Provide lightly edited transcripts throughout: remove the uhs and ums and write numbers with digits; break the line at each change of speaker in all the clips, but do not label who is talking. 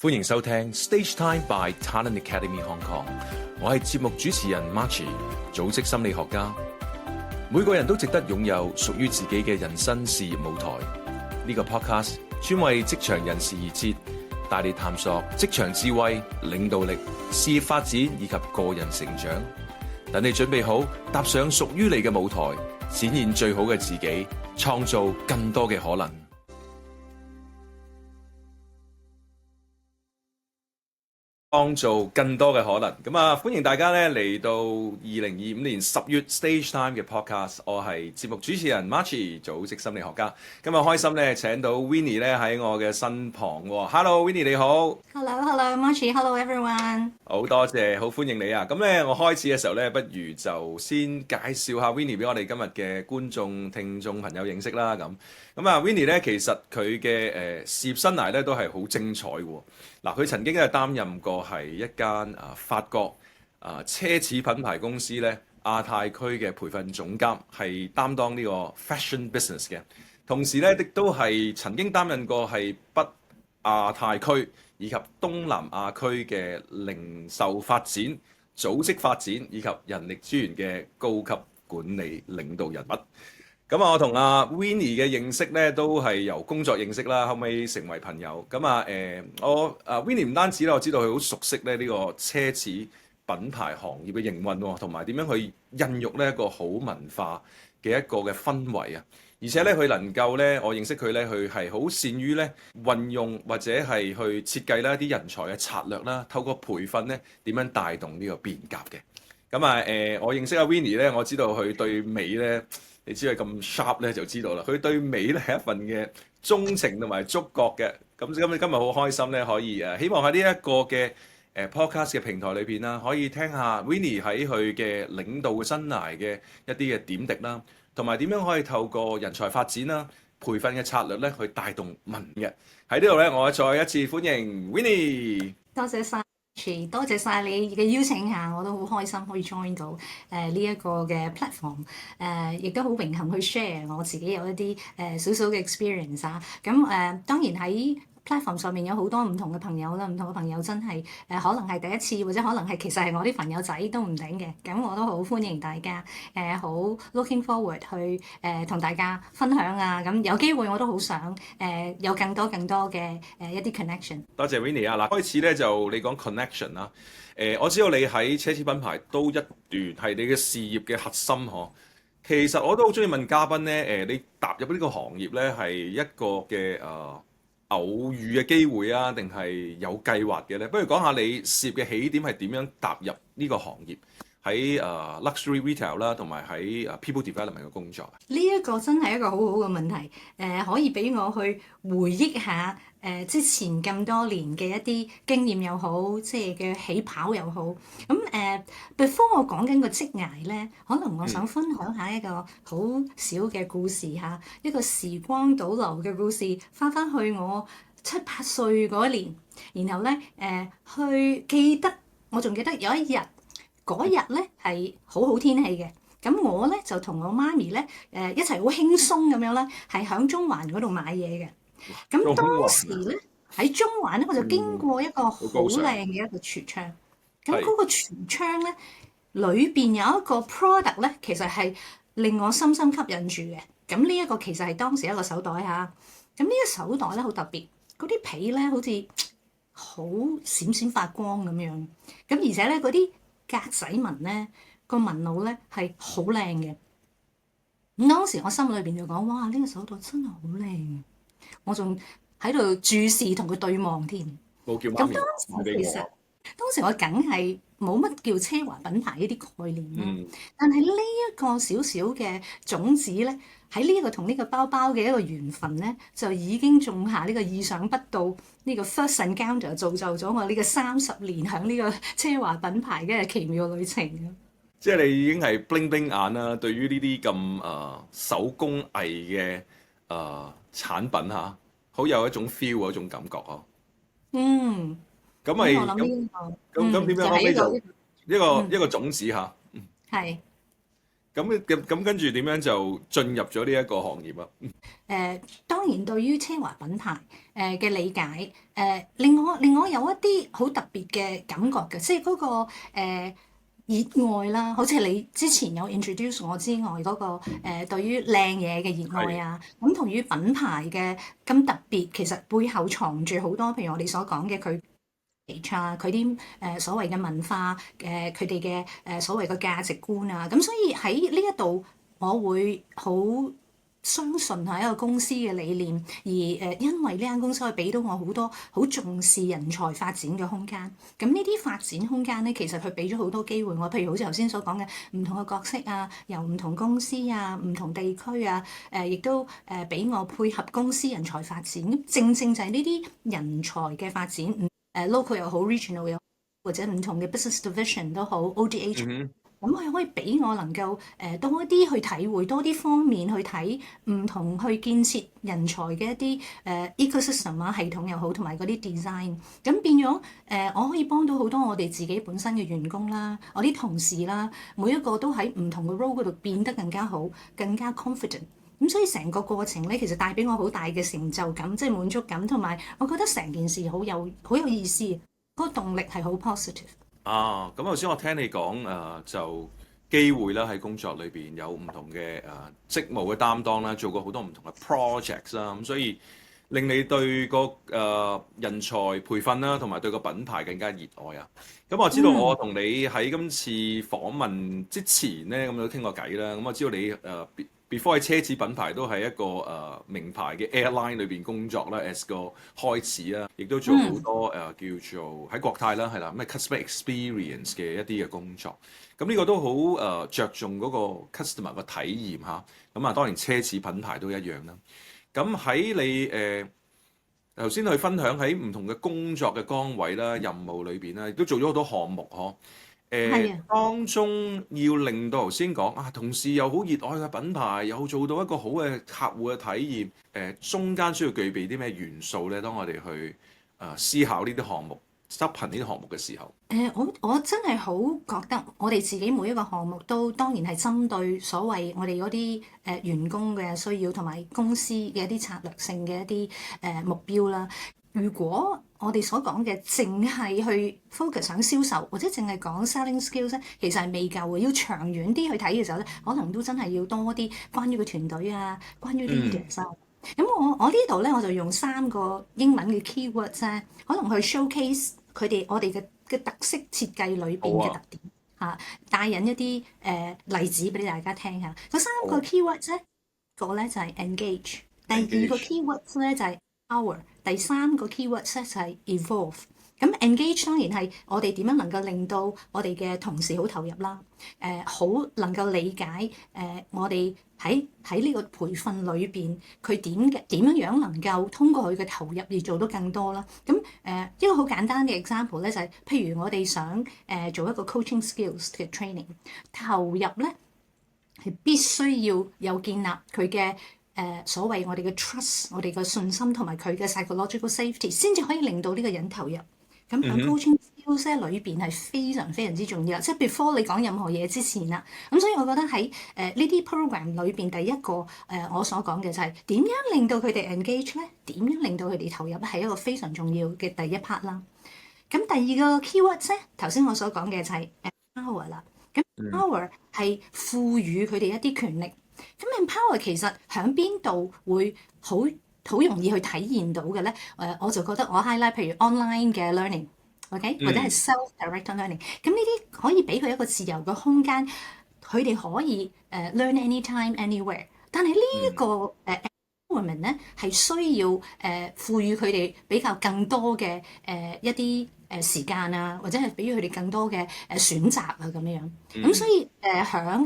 歡迎收聽 Stage Time by Talent Academy Hong Kong。我係節目主持人 Marchie，組織心理學家。每個人都值得擁有屬於自己嘅人生事業舞台。呢個 podcast 專為職場人士而設，帶你探索職場智慧、領導力、事業發展以及個人成長。等你準備好踏上屬於你嘅舞台，展現最好嘅自己，創造更多嘅可能。創造更多嘅可能。咁啊，歡迎大家咧嚟到2025年10月 Stage Time 嘅 podcast。我係節目主持人 Marchie，組織心理學家。今日開心咧請到 Winnie 咧喺我嘅身旁。Hello Winnie 你好。
Hello Marchie，Hello everyone。
好多謝，好歡迎你啊！咁咧我開始嘅時候咧，不如就先介紹下 Winnie 俾我哋今日嘅觀眾、聽眾朋友認識啦。咁啊 Winnie 咧其實佢嘅事業生涯咧都係好精彩喎。嗱，佢曾經咧擔任過係一間法國奢侈品牌公司咧亞太區嘅培訓總監，係擔當呢個 fashion business 嘅。同時咧亦都係曾經擔任過係北亞太區以及東南亞區嘅零售發展、組織發展以及人力資源嘅高級管理領導人物。咁我同阿 Winnie 嘅認識咧，都係由工作認識啦，後尾成為朋友。咁我Winnie 唔單止咧，我知道佢好熟悉咧呢個奢侈品牌行業嘅營運，同埋點樣去孕育呢一個好文化嘅一個嘅氛圍啊。而且咧，佢能夠咧，我認識佢咧，佢係好善於咧運用或者係去設計啦一啲人才嘅策略啦，透過培訓咧點樣帶動呢個變革嘅。咁我認識阿 Winnie 咧，我知道佢對美咧。你知佢咁 sharp 咧，就知道啦。佢對美咧係一份嘅鍾情同埋觸覺嘅。咁今日好開心咧，可以希望喺呢一個嘅podcast 嘅平台裏邊啦，可以聽下 Winnie 喺佢嘅領導嘅生涯嘅一啲嘅點滴啦，同埋點樣可以透過人才發展啦、培訓嘅策略咧，去帶動民嘅。喺呢度咧，我再一次歡迎 Winnie。
多謝晒。多謝晒你嘅邀請下，我都好開心可以 join 到呢一個嘅 platform，亦都好榮幸去 share 我自己有一啲少少嘅 experience 啊。咁當然喺platform 上面有好多唔同嘅朋友啦，唔同嘅朋友真係可能係第一次，或者可能係其實係我啲朋友仔都唔定嘅。咁我都好歡迎大家，好 looking forward 去同大家分享啊。咁有機會我都好想有更多嘅一啲 connection。
多謝 Winnie 啊！嗱，開始咧就你講 connection 啦。我知道你喺奢侈品牌都一段係你嘅事業嘅核心嗬。其實我都好中意問嘉賓咧，你踏入呢個行業咧係一個嘅偶遇嘅機會啊，定係有計劃嘅咧？不如講下你事業嘅起點係點樣踏入呢個行業，喺luxury retail 啦，同埋喺people development 嘅工作。
呢一個真係一個好好嘅問題，可以俾我去回憶下之前咁多年嘅一啲經驗又好，即係嘅起跑又好。咁before 我講緊個職涯咧，可能我想分享下一個好小嘅故事嚇，一個時光倒流嘅故事，翻去我7、8歲嗰一年，然後咧我仲記得有一日，嗰日咧係好天氣嘅。咁我咧就同我媽咪咧一齊好輕鬆咁樣咧，係喺中環嗰度買嘢嘅。咁當時咧喺中環咧，我就經過一個好靚嘅一個櫥窗。咁嗰個櫥窗咧，裏邊有一個 product 咧，其實係令我深深吸引住嘅。咁呢一個其實係當時一個手袋嚇。咁呢個手袋咧好特別，嗰啲皮咧好似好閃閃發光咁樣。咁而且咧嗰啲格仔紋咧，個紋路咧係好靚嘅。咁當時我心裏邊就講：哇！呢個手袋真係好靚，我仲喺度注視同佢對望添。
冇叫媽咪
買俾我。當時我梗係冇乜叫奢華品牌呢啲概念啦。但係呢一個小小嘅種子咧，喺呢一個同呢個包包嘅一個緣分咧，就已經種下呢個意想不到呢個 first encounter，造就咗我呢個30年響呢個奢華品牌嘅奇妙旅程。
即係你已經係 bling bling 眼啦，對於呢啲咁手工藝嘅產品嚇，好有一種 feel 嗰種感覺呵。咁咪咁點樣後尾就一個種子嚇。係。咁跟住點樣就進入咗呢一個行業啊？
當然對於奢華品牌嘅理解，令我有一啲好特別嘅感覺嘅，即係嗰個熱愛啦，好似你之前有 introduce 我之外嗰個對於靚嘢嘅熱愛啊，咁同於品牌嘅咁特別，其實背後藏住好多，譬如我哋所講嘅佢佢啲所謂嘅文化佢哋嘅所謂嘅價值觀啊，咁所以喺呢一度我會好相信係一個公司嘅理念，而因為呢間公司可以俾到我好多好重視人才發展嘅空間。咁呢啲發展空間咧，其實佢俾咗好多機會我，譬如好似頭先所講嘅唔同嘅角色啊，由唔同公司啊、唔同地區啊，亦都俾我配合公司人才發展。咁正正就係呢啲人才嘅發展，local 又好，regional 又好，或者唔同嘅 business division 都好，ODH。咁佢可以俾我能夠多啲去體會，多啲方面去睇唔同去建設人才嘅一啲ecosystem 啊系統又好，同埋嗰啲 design。咁變咗我可以幫到好多我哋自己本身嘅員工啦，我啲同事啦，每一個都喺唔同嘅 role 嗰度變得更加好，更加 confident。咁所以成個過程咧，其實帶俾我好大嘅成就感，即係滿足感，同埋我覺得成件事好有意思，嗰個動力係好 positive。
啊，咁頭先我聽你講就機會啦，喺工作裏邊有唔同嘅職務嘅擔當啦，做過好多唔同嘅 projects 啦，咁所以令你對個人才培訓啦，同埋對個品牌更加熱愛啊！咁我知道我同你喺今次訪問之前咧，咁都傾過偈啦。咁我知道你before 喺奢侈品牌都係一個名牌嘅 airline 裏邊工作啦，as 個開始啦，亦都做好多叫做喺國泰啦，係啦，咩 customer experience 嘅一啲嘅工作。咁呢個都好着重嗰個 customer 個體驗嚇。咁啊，當然奢侈品牌都一樣啦。咁喺你頭先去分享喺唔同嘅工作嘅崗位啦、任務裏邊啦，亦都做咗好多項目嗬。當中要令到頭先講啊，同事又好熱愛嘅品牌，又做到一個好嘅客戶嘅體驗，中間需要具備啲咩元素咧？當我哋去思考呢啲項目、執行呢啲項目嘅時候，
我真係好覺得我哋自己每一個項目都當然係針對所謂我哋嗰啲員工嘅需要同埋公司嘅一啲策略性嘅一啲目標啦。如果我哋所講嘅淨係去 focus 上銷售，或者淨係講 selling skills 咧，其實係未夠嘅。要長遠啲去睇嘅時候咧，可能都真係要多啲關於個團隊啊，關於 leaders 啊。咁我呢度咧，我就用3個英文嘅 keywords 咧，可能去 showcase 我哋嘅特色設計裏邊嘅特點嚇，帶引一啲例子俾大家聽下。嗰3個 keywords 咧，個咧就係 engage，第2個 keywords 咧就係 power，第3個 keywords 咧就係 evolve。咁 engage 當然係我哋點樣能夠令到我哋嘅同事好投入啦，好能夠理解我哋喺呢個培訓裏邊佢點樣能夠通過佢嘅投入而做到更多啦。咁一個好簡單嘅 example 咧就係，譬如我哋想做一個 coaching skills 嘅 training， 投入咧係必須要有建立佢嘅所謂我哋嘅 trust， 我哋嘅信心同埋佢嘅 psychological safety， 先至可以令到呢個人投入。咁喺 coaching skills 裏邊係非常非常之重要，即係 before 你講任何嘢之前啦。咁所以我覺得喺呢啲 program 裏邊，第一個我所講嘅就係點樣令到佢哋 engage 咧？點樣令到佢哋投入咧？係一個非常重要嘅第一 part 啦。咁第二個 keyword 咧，頭先我所講嘅就係 power 啦。咁 power 係賦予佢哋一啲權力。咁 empower 其實喺邊度會好容易去體現到嘅咧？我就覺得我 highlight 譬如 online 嘅 learning，OK，或者係 self-directed learning。咁呢啲可以俾佢一個自由嘅空間，佢哋可以learn anytime anywhere。但係呢一個empowerment 咧係需要賦予佢哋比較更多嘅一啲時間啊，或者係俾佢哋更多嘅選擇啊咁樣。咁所以響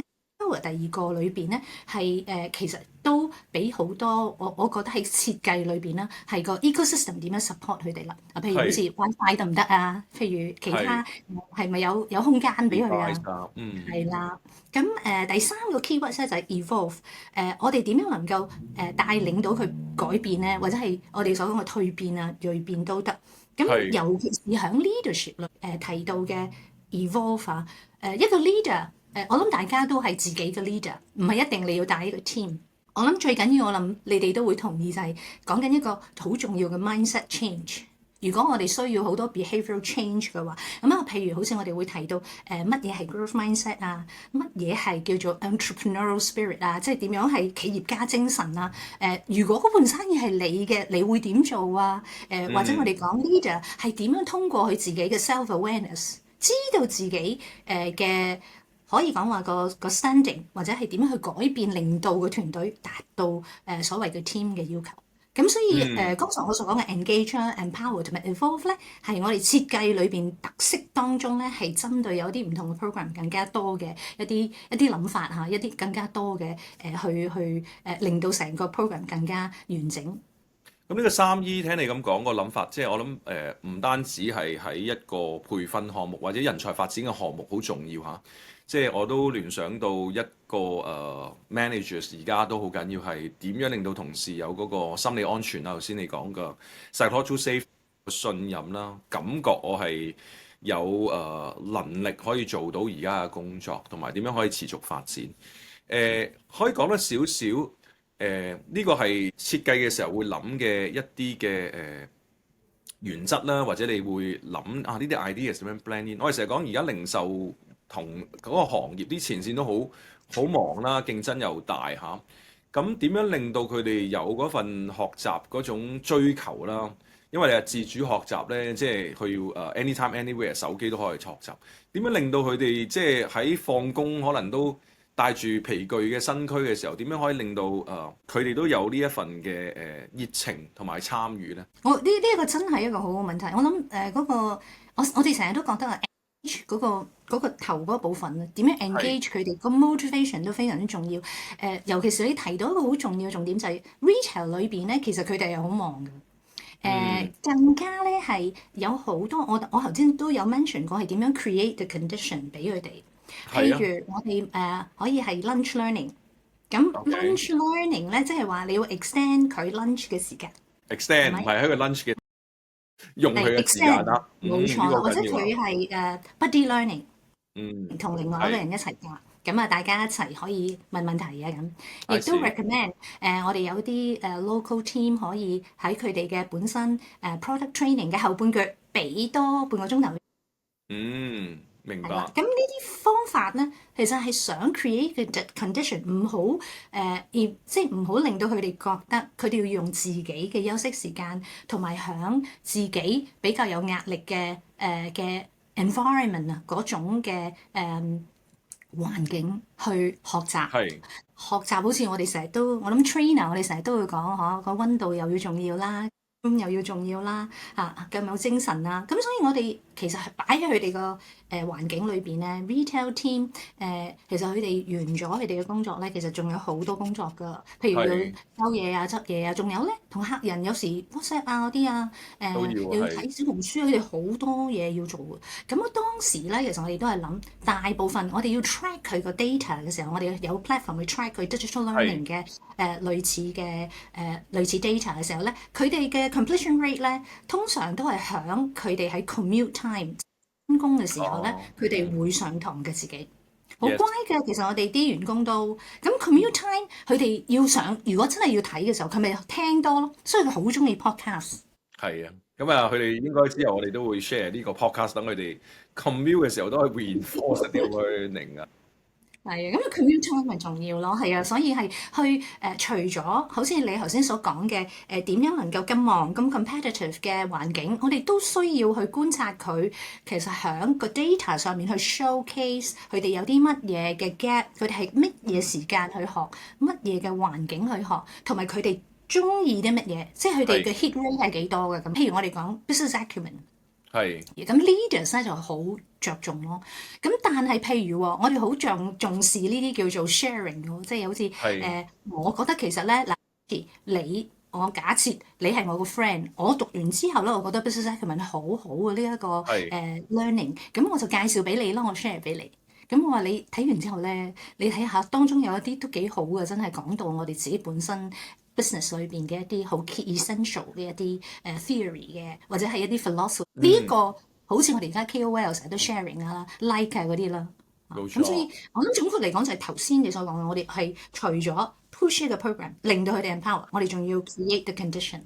第二個裏邊咧係其實都俾好多我覺得喺設計裏邊啦，係個 ecosystem 點樣 support 佢哋啦。譬如好似 WiFi 得唔得啊？譬如其他係咪有空間俾佢啊？係啦。咁第3個 keyword 咧就係 evolve。我哋點樣能夠帶領到佢改變咧，或者係我哋所講嘅蛻變啊、鋭變都得。咁尤其是喺 leadership 提到嘅 evolve 啊，一個 leader。我諗大家都係自己嘅 leader，唔係一定你要帶呢個 team。我諗最緊要，我諗你哋都會同意就係講緊一個好重要嘅 mindset change。如果我哋需要好多 behavioral change 嘅話，咁啊，譬如好似我哋會提到乜嘢係 growth mindset 啊，乜嘢係叫做 entrepreneurial spirit 啊，即係點樣係企業家精神啊。如果嗰盤生意係你嘅，你會點做啊？或者我哋講 leader 係點樣通過佢自己嘅 self awareness，知道自己嘅。可以講話個 standing 或者係點樣去改變，令到個團隊達到所謂嘅 team 嘅要求。咁所以剛才我所講嘅 engage 啦、empower 同埋 evolve 咧，係我哋設計裏邊特色當中咧，係針對有啲唔同嘅 program 更加多嘅一啲諗法嚇，一啲更加多嘅去令到成個 program 更加完整。
咁呢個3E 聽你咁講個諗法，即係我諗唔單止係喺一個培訓項目或者人才發展嘅項目好重要嚇。即係我都聯想到一個managers 而家都好緊要係點樣令到同事有嗰個心理安全啦。頭先你講嘅 psychological safe 信任啦，感覺我係有能力可以做到而家嘅工作，同埋點樣可以持續發展。可以講得少少呢個係設計嘅時候會諗嘅一啲嘅原則啦，或者你會諗呢啲 ideas 點樣 blend in。我哋成日講而家零售同嗰個行業啲前線都好忙啦，競爭又大嚇。咁點樣令到佢哋有嗰份學習嗰種追求啦？因為你係自主學習咧，即係佢要anytime anywhere 手機都可以學習。點樣令到佢哋即係喺放工可能都帶住疲憊嘅身軀嘅時候，點樣可以令到佢哋都有呢一份嘅熱情同埋參與咧？
呢一個真係一個好好問題。我諗嗰個我哋成日都覺得嗰個頭嗰部分啊，點樣 engage 佢哋個 motivation 都非常之重要。尤其是你提到一個好重要嘅重點就係 retail 裏邊咧，其實佢哋係好忙嘅。更加咧係有好多我頭先都有 mention 過係點樣 create the condition 俾佢哋。譬如我哋可以係 lunch learning。咁 lunch learning 咧，即係話你要 extend 佢 lunch 嘅時間。
extend 唔係喺個 lunch 嘅用佢嘅時間啦。
冇錯，或者佢係buddy learning，同另外一個人一齊教。咁啊，大家一齊可以問問題啊咁。亦都 recommend 我哋有啲local team 可以喺佢哋嘅本身product training 嘅後半句俾多半個鐘頭。
明白。
咁呢啲方法咧，其實係想 create 嘅 condition， 唔好即係唔好令到佢哋覺得佢哋要用自己嘅休息時間，同埋響自己比較有壓力嘅environment 啊嗰種嘅環境去學習。學習好似我哋成日都，我諗 trainer 我哋成日都會講個溫度又要重要啦。又要重要啦，咁有精神啦，咁所以我哋其實係擺喺佢哋個環境裏邊咧 ，retail team 其實佢哋完咗佢哋嘅工作咧，其實仲有好多工作噶，譬如要收嘢啊、執嘢啊，仲有咧同客人有時 WhatsApp 啊嗰啲啊，又要睇小紅書，佢哋好多嘢要做嘅。咁啊當時咧，其實我哋都係諗大部分我哋要 track 佢個 data 嘅時候，我哋有 platform 去 track 佢 digital learning 嘅類似 data 嘅時候咧，佢哋嘅completion rate 咧，通常都係響佢哋喺 commute time 返工嘅時候咧，佢哋會上堂嘅自己，好乖嘅。其實我哋啲員工都咁 commute time，佢哋要上，如果真係要睇嘅時候，佢咪聽多咯。所以佢好中意 podcast。
係啊，咁啊，佢哋應該之後我哋都會 share 呢個 podcast，等佢哋 commute 嘅時候都可以 reinforce 啲 learning 啊。
係啊，咁 commute time 咪重要咯，係啊，所以係去除咗好似你頭先所講嘅點樣能夠咁忙咁 competitive 嘅環境，我哋都需要去觀察佢其實喺個 data 上面去 showcase 佢哋有啲乜嘢嘅 gap，佢哋係乜嘢時間去學，乜嘢嘅環境去學，同埋佢哋中意啲乜嘢，即係佢哋嘅 hit rate 係幾多嘅咁。譬如我哋講 business acumen。咁 leaders 咧就好着重咯。咁但係譬如我哋好重視呢啲叫做 sharing 喎，即係好似我覺得其實咧嗱，我假設你係我個 friend，我讀完之後咧，我覺得 business acumen 好好嘅呢一個learning，咁我就介紹俾你啦，我 share 俾你。咁我話你睇完之後咧，你睇下當中有一啲都幾好嘅，真係講到我哋自己本身 business 裏邊嘅一啲好 key essential 嘅一啲theory 嘅，或者係一啲 philosophy。呢一個好似我哋而家 KOL 成日都 sharing 啊、like 啊嗰啲啦。
冇
咁所以
錯。
我諗總括嚟講就係頭先你所講嘅，我哋係除咗 push 一個 program 令到佢哋 empower，我哋仲要 create the condition。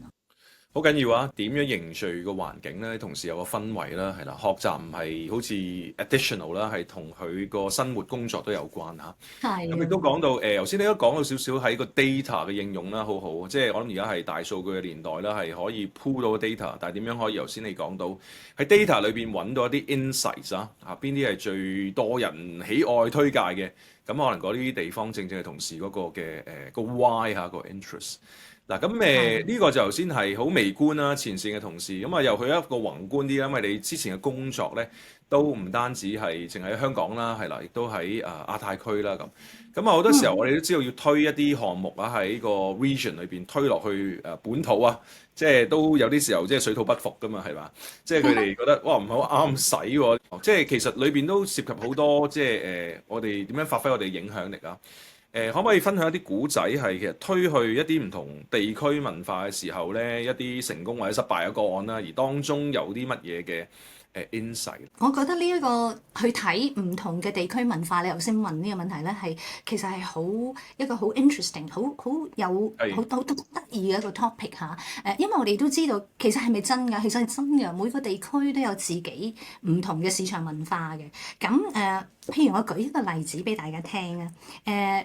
好緊要啊！點樣凝聚個環境咧？同時有個氛圍啦，係啦，學習唔係好似 additional 啦，係同佢個生活工作都有關嚇。咁亦都
係啊，
講到頭先你都講到少少喺個 data 嘅應用啦，好好，即係我諗而家係大數據嘅年代啦，係可以 pull 到 data，但係點樣可以頭先你講到喺 data 裏邊揾到一啲 insights 啊？邊啲係最多人喜愛推介嘅？咁可能嗰啲地方正正係同事嗰個嘅個 why 個 interest。嗱咁呢個就頭先係好微觀啦，前線嘅同事咁啊，又去一個宏觀啲啦，因為你之前嘅工作咧都唔單止係淨喺香港啦，係啦，亦都喺亞太區啦咁。咁啊好多時候我哋都知道要推一啲項目啊喺個 region 裏邊推落去本土啊，即係都有啲時候即係水土不服噶嘛，係嘛？即係佢哋覺得哇唔係好啱使喎，即係其實裏邊都涉及好多即係我哋點樣發揮我哋影響力啊？可唔可以分享一啲古仔係其實推去一啲唔同地區文化嘅時候咧，一啲成功或者失敗嘅個案啦，而當中有啲乜嘢嘅insight？
我覺得呢一個去睇唔同嘅地區文化，你頭先問呢個問題咧，係其實係一個好 interesting、好有好得意嘅一個 topic 嚇。因為我哋都知道其實係咪真㗎？其實係真㗎，每個地區都有自己唔同嘅市場文化嘅。咁譬如我舉一個例子俾大家聽啊。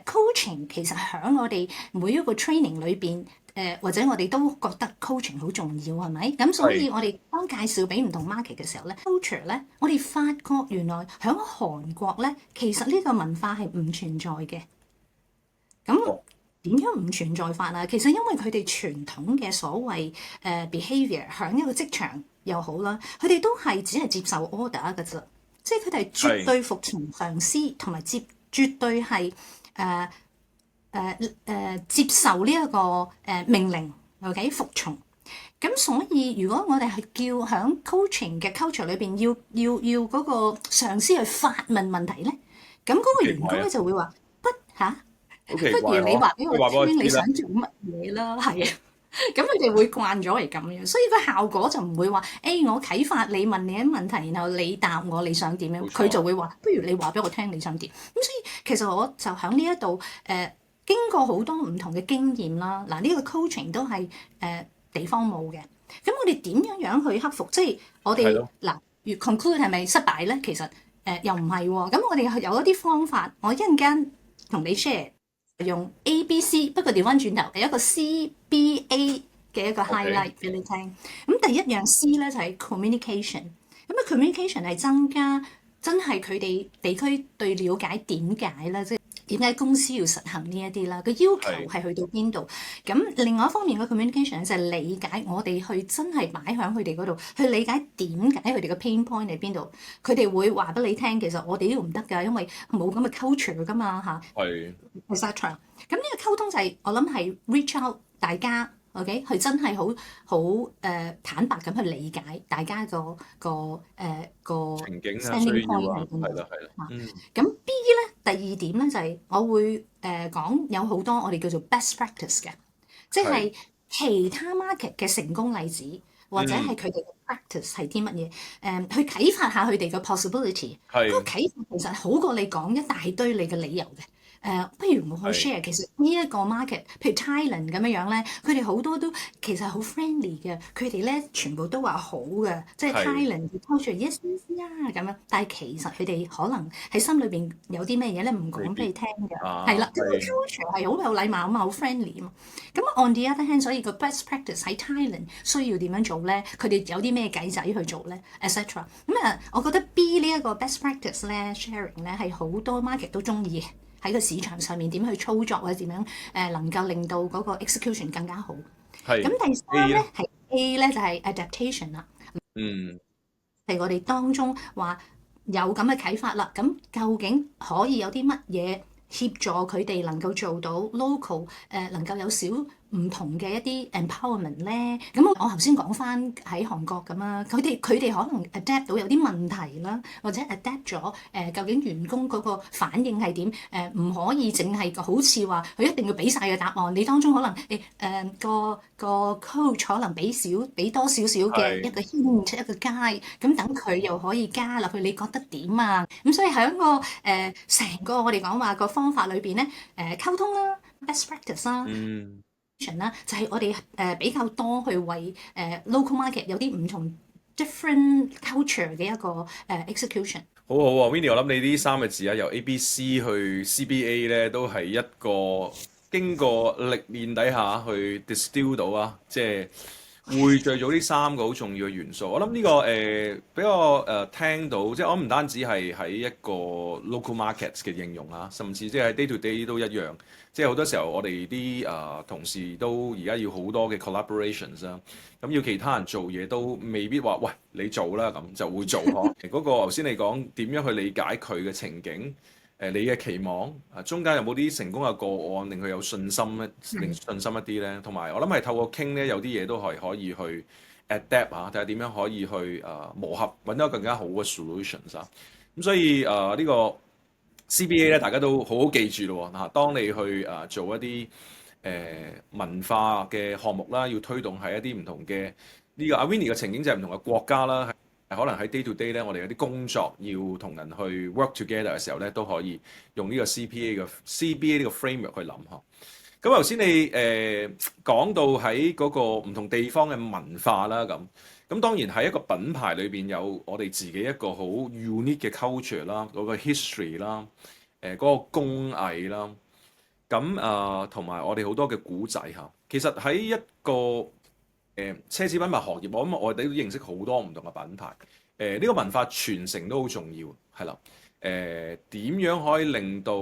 coaching 其實喺我哋每一個 training 裏邊。或者我哋都覺得 coaching 好重要係咪？咁所以我哋當介紹俾唔同 market 嘅時候咧，coacher 咧，我哋發覺原來喺韓國咧，其實呢個文化係唔存在嘅。咁點樣唔存在法啊？其實因為佢哋傳統嘅所謂behaviour 喺一個職場又好啦，佢哋都係只係接受 order 嘅啫，即係佢哋係絕對服從上司，同埋絕對係接受呢一個命令 ，OK 服從。咁所以如果我哋係叫響 coaching 嘅 culture 裏邊要嗰個上司去發問問題咧，咁嗰個員工咧就會話不如你話俾我聽你想做乜嘢啦，係啊。咁佢哋會慣咗嚟咁樣，所以個效果就唔會話我啟發你問你啲問題，然後你答我你想點樣，佢就會話不如你話俾我聽你想點。咁所以其實我就喺呢一度經過好多唔同嘅經驗啦，嗱、這、呢個 coaching 都係地方冇嘅，咁我哋點樣去克服？即係我哋嗱，越 conclude 係咪失敗咧？其實又唔係喎，咁我哋有一啲方法，我一陣間同你 share 用 A、B、C， 不過調翻轉頭係一個 C、B、A 嘅一個 highlight 俾你聽。咁第一樣 C 咧就係 communication， 咁啊 communication 係增加真係佢哋地區對了解點解咧，即係。點解公司要實行呢一啲啦？個要求係去到邊度？咁另外一方面嘅 communication 就係理解我哋去真係擺喺佢哋嗰度，去理解點解佢哋嘅 pain point 喺邊度。佢哋會話俾你聽，其實我哋呢度唔得㗎，因為冇咁嘅 culture 㗎嘛嚇。係。exactly。咁呢個溝通就係我諗係 reach out 大家。OK，佢真係好坦白咁去理解大家個
情景啊，需要啊，係啦。
咁 B 咧，第二點咧就係我會講有好多我哋叫做 best practice 嘅，即係其他 market 嘅成功例子，或者係佢哋嘅 practice 係啲乜嘢，去啟發下佢哋嘅 possibility。嗰個啟發其實好過你講一大堆你嘅理由嘅。不如我去 share，其實呢一個 market，譬如 Thailand 咁樣咧，佢哋好多都其實好 friendly 嘅，佢哋咧全部都話好嘅，即係 Thailand culture yes yes 啊咁樣，但係其實佢哋可能喺心裏邊有啲咩嘢咧唔講俾你聽嘅，係啦，咁個 culture 係好有禮貌啊嘛，好 friendly 啊嘛，咁 on the other hand，所以個 best practice 喺 Thailand 需要點樣做咧？佢哋有啲咩計仔去做咧？etc。咁我覺得 B 呢一個 best practice 咧 sharing 咧係好多 market 都中意嘅。喺個市場上面點去操作或者點樣能夠令到嗰個 execution 更加好。咁第三咧係 A 咧就係 adaptation 啦。係我哋當中話有咁嘅啟發啦。咁究竟可以有啲乜嘢協助佢哋能夠做到 local 能夠有少唔同嘅一啲 empowerment 咧？咁我頭先講翻喺韓國咁啊，佢哋可能 adapt 到有啲問題啦，或者 adapt 咗究竟員工嗰個反應係點？唔可以淨係好似話佢一定要俾晒嘅答案，你當中可能個 coach 可能俾多少少嘅一個 hint 一個 guide，咁等佢又可以加落去，你覺得點啊？咁所以喺一個成個我哋講話個方法裏邊咧，溝通啦 ，best practice 啦。啦，就係我哋比較多去為local market 有啲唔同 different culture 嘅一個execution。
好好啊，Winnie，我諗你呢三個字啊，由 ABC 去 CBA 咧，都係一個經過歷練底下去 distill 到啊，即係匯聚咗呢三個好重要嘅元素。我諗呢個俾我聽到，即係我唔單止係喺一個 local markets 嘅應用啊，甚至即係 day to day 都一樣。即係好多時候我哋啲同事都而家要好多嘅 collaborations 啦，咁要其他人做嘢都未必話喂你做啦，咁就會做呵。嗰個頭先你講點樣去理解佢嘅情景，你嘅期望中間有冇啲成功嘅個案令佢有信心咧，令信心一啲咧？同埋我諗係透過傾咧，有啲嘢都係可以去 adapt 啊，睇下點樣可以去磨合，揾到更加好嘅 solutions 啊。咁所以呢個 CBA 咧，大家都好好記住咯喎。當你去做一啲文化嘅項目啦，要推動喺一啲唔同嘅呢個阿 Winnie 嘅情景就係唔同嘅國家啦，可能喺 day to day 咧，我哋有啲工作要同人去 work together 嘅時候咧，都可以用呢個 CBA 呢個 framework 去諗呵。咁頭先你講到喺嗰個唔同地方嘅文化啦，咁當然喺一個品牌裏邊有我哋自己一個好 unique 嘅 culture 啦，嗰個 history 啦，嗰個工藝啦，咁同埋我哋好多嘅古仔嚇。其實喺一個奢侈品牌行業，我哋都認識好多唔同嘅品牌。呢個文化傳承都好重要，係啦。點樣可以令到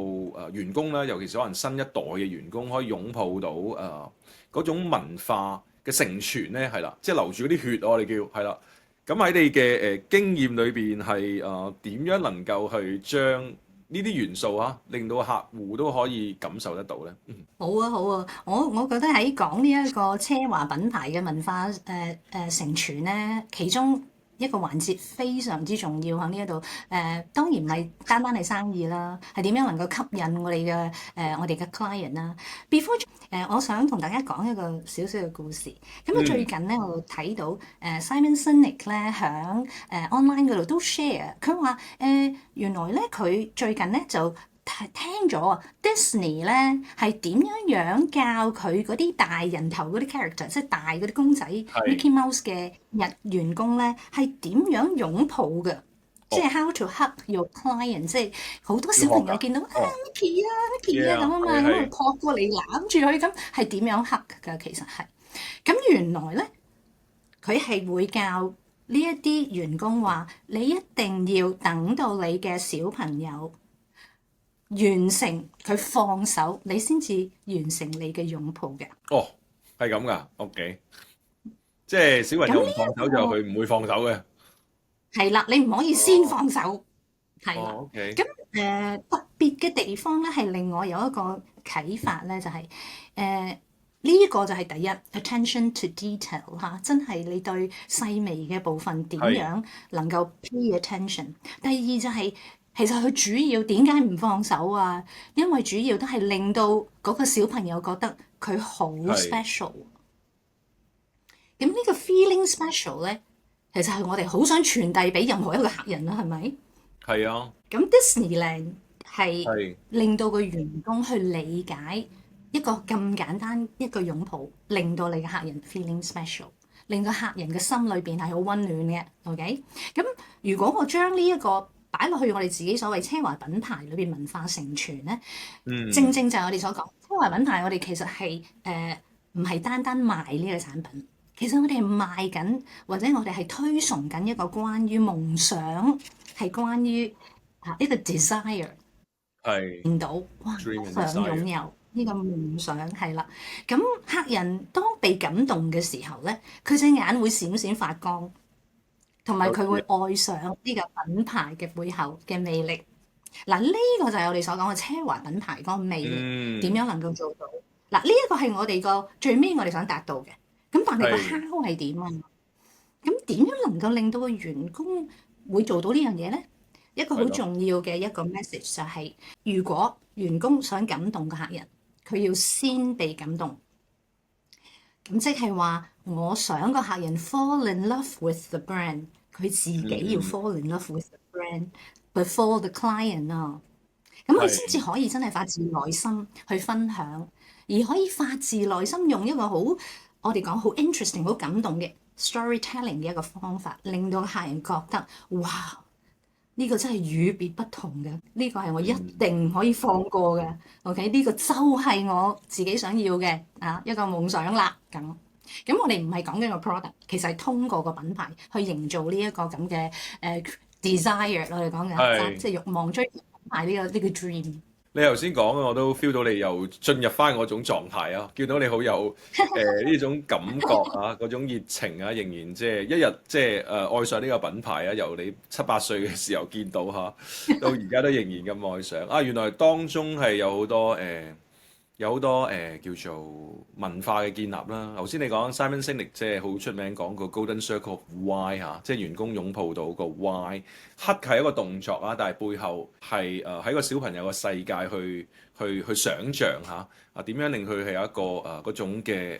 員工咧，尤其是可能新一代嘅員工，可以擁抱到嗰種文化嘅承傳咧，係啦，即係留住嗰啲血，我哋叫係啦。咁喺你嘅經驗裏邊係點樣能夠去將呢啲元素令到客戶都可以感受得到咧？
好啊，好啊，我覺得喺講呢一個奢華品牌嘅文化承傳咧，其中一個環節非常之重要喺呢一度，當然唔係單單係生意啦，係點樣能夠吸引我哋嘅 client 啦。Before 我想同大家講一個少少嘅故事。咁最近咧，我睇到Simon Sinek 咧喺online 嗰度都 share，佢話原來咧佢最近咧就聽咗啊 Disney 咧係點樣教佢嗰啲大人頭嗰啲 character， 即係大嗰啲公仔 Mickey Mouse 嘅員工咧係點樣擁抱嘅，即係 how to hug your client， 即係好多小朋友見到Mickey 啊 Mickey 啊咁啊嘛，咁佢撲過嚟攬住佢，咁係點樣 hug 㗎？其實係咁原來咧，佢係會教呢一啲員工話，你一定要等到你嘅小朋友完成佢放手，你先至完成你嘅擁抱嘅。
哦，係咁噶 ，OK， 即係小朋友唔放手就佢唔會放手嘅。
係啦，你唔可以先放手。係啦。
OK。
咁特別嘅地方咧，係令我有一個啟發咧，就係呢個就係第一 attention to detail 嚇，真係你對細微嘅部分點樣能夠 pay attention。第二就係其實佢主要點解唔放手啊？因為主要都係令到嗰個小朋友覺得佢好 special。咁呢個 feeling special 咧，其實係我哋好想傳遞俾任何一個客人啦，係咪？
係啊。
咁 Disneyland 係令到個員工去理解一個咁簡單一個擁抱，令到你嘅客人 feeling special， 令到客人嘅心裏邊係好溫暖嘅。OK， 咁如果我將呢一個擺落去我哋自己所謂奢華品牌裏邊文化承傳咧，正正就係我哋所講奢華品牌，我哋其實係唔係單單賣呢個產品，其實我哋係賣緊或者我哋係推崇緊一個關於夢想，係關於一個 desire， 見到哇想擁有呢個夢想係啦。咁客人當被感動嘅時候咧，佢隻眼會閃閃發光。同埋佢會愛上呢個品牌嘅背後嘅魅力。嗱，呢個就係我哋所講嘅奢華品牌嗰個魅力，點樣能夠做到？嗱，呢一個係我哋個最尾我哋想達到嘅。咁但係個
係
how 係點啊？咁點樣能夠令到個員工會做到呢樣嘢咧？一個好
係咯，
重要嘅一個 message 就係、如果員工想感動個客人，佢要先被感動。咁即係話，我想個客人 fall in love with the brand，佢自己要
嗯
fall in love with the brand before the client 啊。咁佢先
係
至可以真係發自內心去分享，而可以發自內心用一個好我哋講好 interesting、好感動嘅 storytelling 嘅一個方法，令到客人覺得哇！呢個真係與別不同嘅，呢個係我一定唔可以放過嘅。OK，呢個就係我自己想要嘅一個夢想啦。咁我哋唔係講緊個 product，其實係通過個品牌去營造呢一個咁嘅desire，我哋講緊
係。
即係慾望追求品牌呢個 dream。
你頭先講，我都 feel 到你又進入翻嗰種狀態啊！見到你好有呢種感覺啊，嗰種熱情啊，仍然即係一日即係愛上呢個品牌啊！由你7、8歲嘅時候見到嚇，到而家都仍然咁愛上啊！原來當中係有好多叫做文化嘅建立啦。頭先你講 Simon Sinek 即係好出名講個 Golden Circle of Why 嚇，即係員工擁抱到個 Why。黑係一個動作啊，但係背後係喺個小朋友嘅世界去想像嚇點樣令佢係有一個嗰種嘅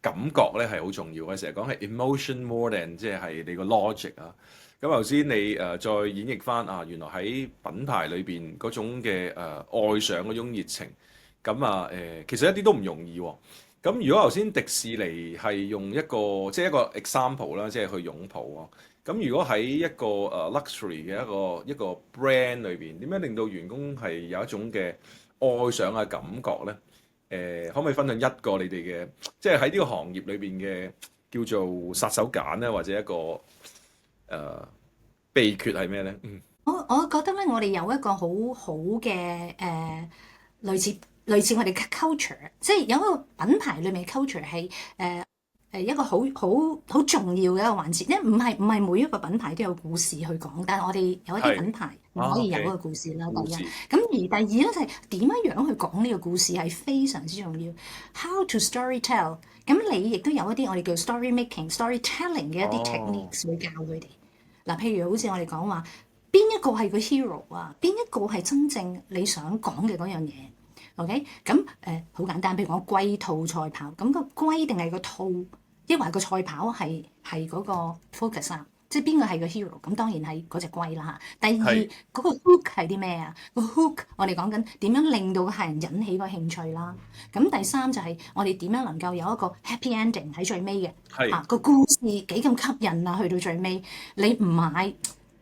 感覺咧係好重要嘅。成日講係 emotion more than 即係你個 logic 啊。咁頭先你再演繹翻原來喺品牌裏邊嗰種嘅愛上嗰種熱情。咁其實一啲都唔容易喎。咁如果頭先迪士尼係用一個即係一個 example 啦，即係去擁抱啊。咁如果喺一個luxury 嘅一個 brand 裏邊，點樣令到員工係有一種嘅愛上嘅感覺咧？可唔可以分享一個你哋嘅，即係喺呢個行業裏邊嘅叫做殺手鐧咧，或者一個秘訣係咩咧？
我覺得咧，我哋有一個好好嘅類似我哋嘅 culture，即係有一個品牌裏面嘅 culture 係一個好重要嘅一個環節，因為唔係每一個品牌都有故事去講，但係我哋有一啲品牌可以有一個故事啦。第一，咁而第二咧就係點樣去講呢個故事係非常之重要。How to storytell，咁你亦都有一啲我哋叫 story making、storytelling 嘅一啲 techniques 會教佢哋。嗱，譬如好似我哋講話，邊一個係個 hero 啊？邊一個係真正你想講嘅嗰樣嘢？OK，咁好簡單，譬如講龜兔賽跑，咁個龜定係個兔，抑或個賽跑係嗰個 focus 啊？即係邊個係個 hero？咁當然係嗰隻龜啦嚇。第二嗰個 hook 係啲咩啊？個 hook 我哋講緊點樣令到個客人引起個興趣啦。咁第三就係我哋點樣能夠有一個 happy ending 喺最尾嘅，個故事幾咁吸引啊！去到最尾你唔買，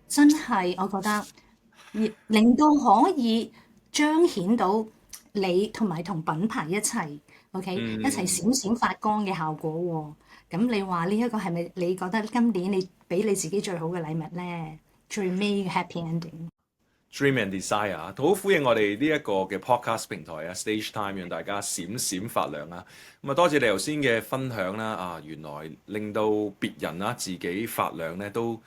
真係我覺得令到可以彰顯到你同埋同品牌一齊 ，OK，一齊閃閃發光嘅效果喎。咁你話呢一個係咪你覺得今年你俾你自己最好嘅禮物咧？最尾嘅 happy ending。Dream
and Desire 好呼應我哋呢一個嘅 podcast 平台啊 ，Stage Time 讓大家閃閃發亮啊！咁啊，多謝你頭先嘅分享啦。原來令到別人自己發亮咧，都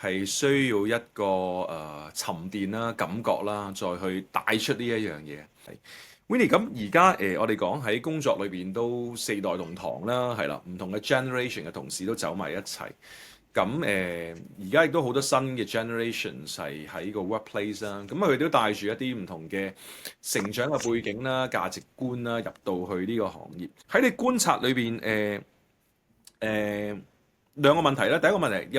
係需要一個沉澱啦、感覺啦，再去帶出呢一樣嘢。Winnie， 咁而家我哋講喺工作裏邊都四代同堂啦，係啦，唔同嘅 generation 嘅同事都走埋一齊。咁而家亦都好多新嘅 generation 係喺個 workplace 啦，咁佢哋都帶住一啲唔同嘅成長嘅背景啦、價值觀啦，入到去呢個行業。喺你觀察裏邊，兩個問題啦。第一個問題你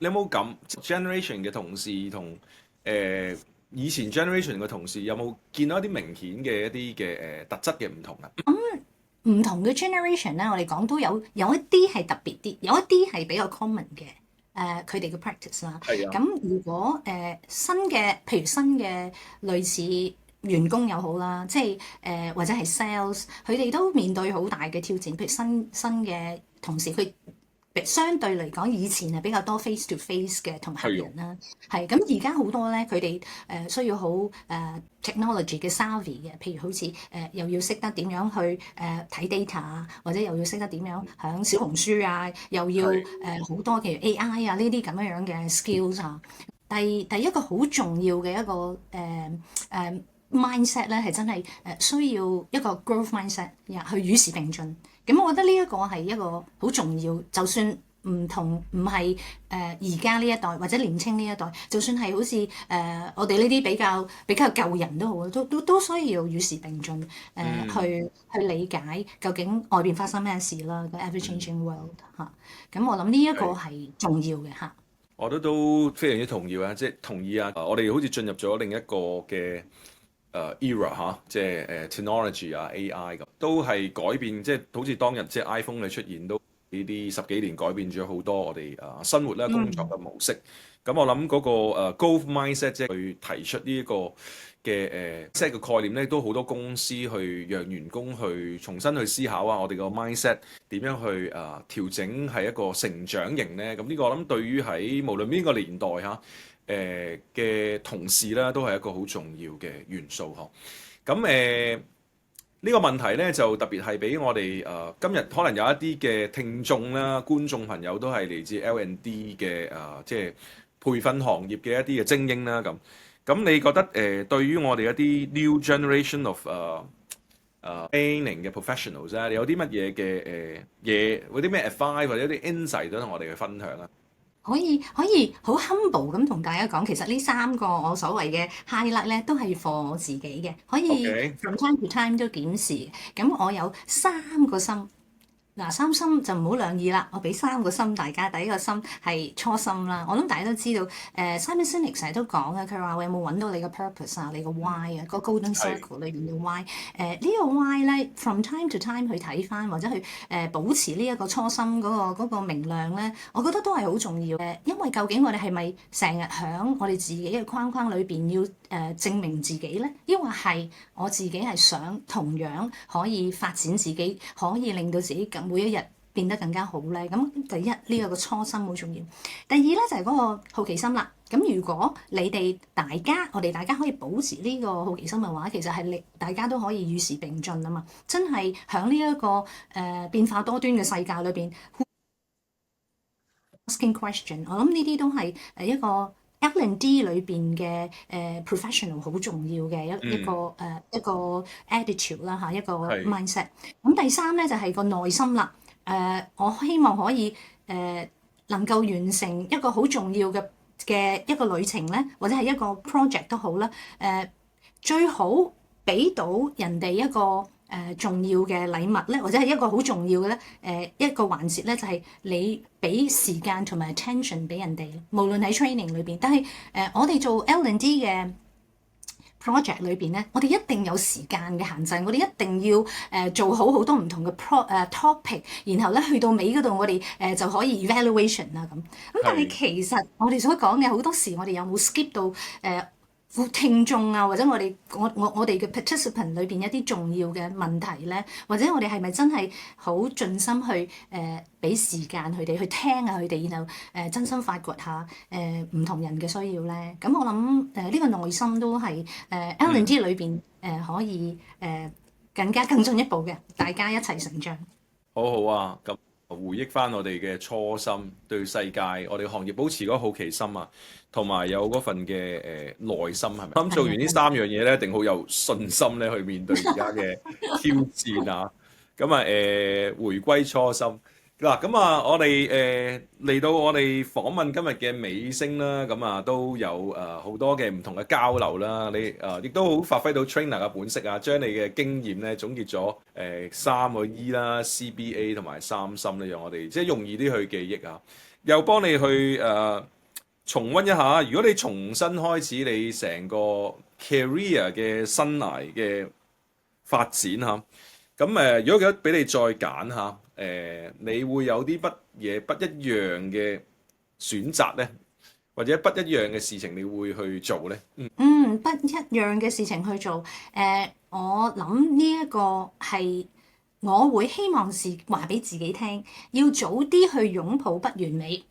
有冇咁 generation 嘅同事同以前 generation 嘅同事有冇見到一啲明顯嘅一啲嘅特質嘅唔同啊？
唔同嘅 generation 咧，我哋講都有一啲係特別啲，有一啲係比較 common 嘅。佢哋嘅 practice 啦，咁如果新嘅，譬如新嘅類似員工又好啦，即係或者係 sales，佢哋都面對好大嘅挑戰。譬如新嘅同事，佢相對嚟講以前係比較多 face to face 嘅同客人啦，係咁而家好多咧，佢哋需要好technology 嘅 savvy 嘅，譬如好似又要識得點樣去睇 data 啊，或者又要識得點樣響小紅書啊，又要好多譬如 AI 啊呢啲咁樣嘅 skills 啊。第一個好重要嘅一個 mindset 咧係真係需要一個 growth mindset 去與時並進。咁我覺得呢一個係一個好重要，就算唔係而家呢一代或者年青呢一代，就算係好似我哋呢啲比較舊人都好，都需要與時並進去理解究竟外邊發生咩事啦，個 ever-changing world 嚇。咁我諗呢一個係重要嘅嚇。
我都非常之同意啊，即係同意啊！我哋好似進入咗另一個嘅era 嚇，即係technology 啊 AI 咁，都係改變，即係好似當日即係 iPhone 嘅出現都呢啲10幾年改變咗好多我哋生活啦、工作嘅模式。咁我諗嗰個growth mindset 即係去提出呢一個嘅set 嘅概念咧，都好多公司去讓員工去重新去思考啊，我哋個 mindset 點樣去調整係一個成長型咧？咁呢個我諗對於喺無論邊個年代嚇嘅同事啦，都係一個好重要嘅元素呵。咁呢個問題咧就特別係俾我哋今日可能有一啲嘅聽眾啦、觀眾朋友都係嚟自 L&D 嘅即係培訓行業嘅一啲嘅精英啦咁。咁你覺得對於我哋一啲 new generation of training 嘅 professionals 咧，你有啲乜嘢嘅嘢，有啲咩 advice 或者啲 insight 都同我哋去分享啊？
可以好 humble 咁同大家講，其實呢3個我所謂嘅 highlight 咧，都係 for 我自己嘅，可以 from time to time 都檢視。咁我有3個心。嗱，3心就唔好兩意啦，我俾3個心大家。第一個心係初心啦，我諗大家都知道Simon Sinek 成日都講嘅，佢話我有冇揾到你個 purpose 啊，你個 why 啊，個 golden circle 裏邊嘅 why。呢個 why 咧 from time to time 去睇翻，或者去保持呢一個初心嗰個明亮咧，我覺得都係好重要。因為究竟我哋係咪成日響我哋自己嘅框框裏邊要證明自己咧？抑或係我自己係想同樣可以發展自己，可以令到自己每一日變得更加好咧？咁第一呢一個初心好重要。第二咧就係嗰個好奇心啦。咁如果我哋大家可以保持呢個好奇心嘅話，其實係大家都可以與時並進啊嘛。真係喺呢一個變化多端嘅世界裏邊 asking question， 我諗呢啲都係一個L&D 裏邊嘅professional 好重要嘅一個 attitude 啦嚇，一個 mindset。咁第3咧就係個耐心啦。我希望可以能夠完成一個好重要嘅一個旅程咧，或者係一個 project 都好啦。最好俾到人哋一個重要嘅禮物咧，或者係一個好重要嘅咧一個環節咧，就係你俾時間同埋 attention 俾人哋，無論喺 training 裏邊。但係我哋做 L&D 嘅 project 裏邊咧，我哋一定有時間嘅限制，我哋一定要做好好多唔同嘅topic， 然後咧去到尾嗰度，我哋就可以 evaluation 啦咁。但係其實我哋所講嘅好多時，我哋有冇 skip 到聽眾啊，或者我哋嘅 participant 裏邊一啲重要嘅問題咧，或者我哋係咪真係好盡心去俾時間佢哋去聽下佢哋，然後真心發掘下唔同人嘅需要咧？咁我諗呢個耐心都係L&D 裏邊可以更進一步嘅，大家一齊成長。
好好啊，咁回憶翻我哋嘅初心，對世界我哋行業保持嗰個好奇心啊，同埋有嗰份嘅耐心，係咪？咁做完呢3樣嘢咧，一定好有信心咧去面對而家嘅挑戰啊！咁回歸初心嗱，咁我哋嚟到我哋訪問今日嘅尾聲啦，咁都有好多嘅唔同嘅交流啦，你亦都好發揮到 trainer 嘅本色啊，將你嘅經驗咧總結咗3個 E 啦、CBA 同埋3心咧，讓我哋即係容易啲去記憶啊，又幫你去重溫一下，如果你重新開始你成個 career 嘅生涯嘅發展嚇，咁如果俾你再揀嚇，你會有啲乜嘢不一樣嘅選擇咧，或者不一樣嘅事情你會去做咧？
不一樣嘅事情去做，我諗呢一個係我會希望話俾自己聽，要早啲去擁抱不完美。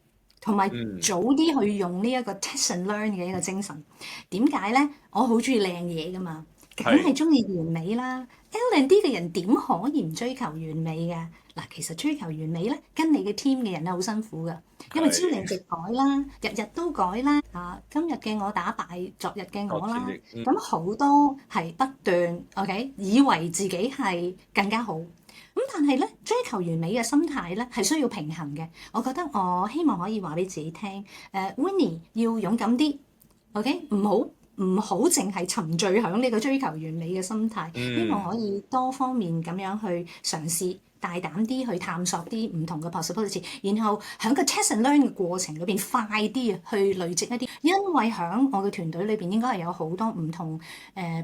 同埋早啲去用呢一個 test and learn 嘅一個精神。點解咧？我好中意靚嘢噶嘛，梗係中意完美啦。L&D 嘅人點可以唔追求完美嘅？嗱，其實追求完美咧，跟你嘅 team 嘅人咧好辛苦噶，因為朝令夕改啦，日日都改啦。今日嘅我打敗昨日嘅我啦，咁好多係不斷 OK，以為自己係更加好。咁但係咧，追求完美嘅心態咧係需要平衡嘅。我覺得我希望可以話俾自己聽，Winnie 要勇敢啲 ，OK，唔好淨係沉醉喺呢個追求完美嘅心態，希望可以多方面咁樣去嘗試，大膽啲去探索啲唔同嘅 possibility，然後喺個 test and learn 嘅過程裏邊快啲去累積一啲，因為喺我嘅團隊裏邊應該係有好多唔同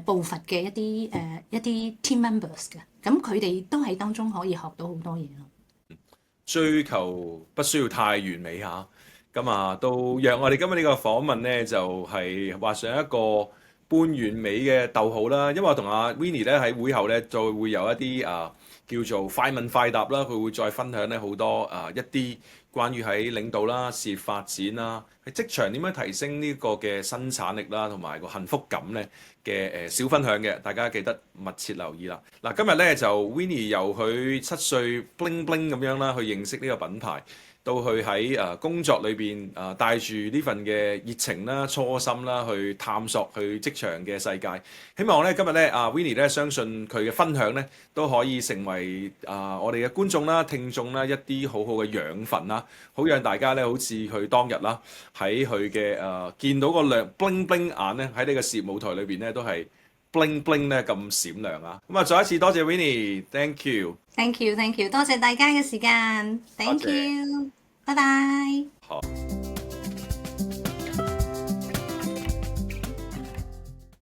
步伐嘅一啲 team members 嘅，咁佢哋都喺當中可以學到好多嘢咯。
追求不需要太完美嚇。咁啊，到讓我哋今日呢個訪問呢，就係畫上一個半完美嘅逗號啦。因為我同阿 Winnie 咧喺會後咧，再會有一啲叫做快問快答啦。佢會再分享咧好多一啲關於喺領導啦、事業發展啦、喺職場點樣提升呢個嘅生產力啦，同埋個幸福感咧嘅小分享嘅，大家記得密切留意啦。嗱，今日咧就 Winnie 由佢7歲 bling bling 咁樣啦，去認識呢個品牌。到去喺工作裏邊帶住呢份嘅熱情啦、初心啦，去探索去職場嘅世界。希望咧今日咧Winnie 咧相信佢嘅分享咧都可以成為我哋嘅觀眾啦、聽眾啦一啲好好嘅養分啦，好讓大家咧好似佢當日啦喺佢嘅見到個亮 bling bling 眼咧喺呢個事業舞台裏邊咧都係 bling bling 咧咁閃亮啊！咁再一次多謝 Winnie，thank you，thank
you，多謝大家嘅時間，thank you。拜拜。
好。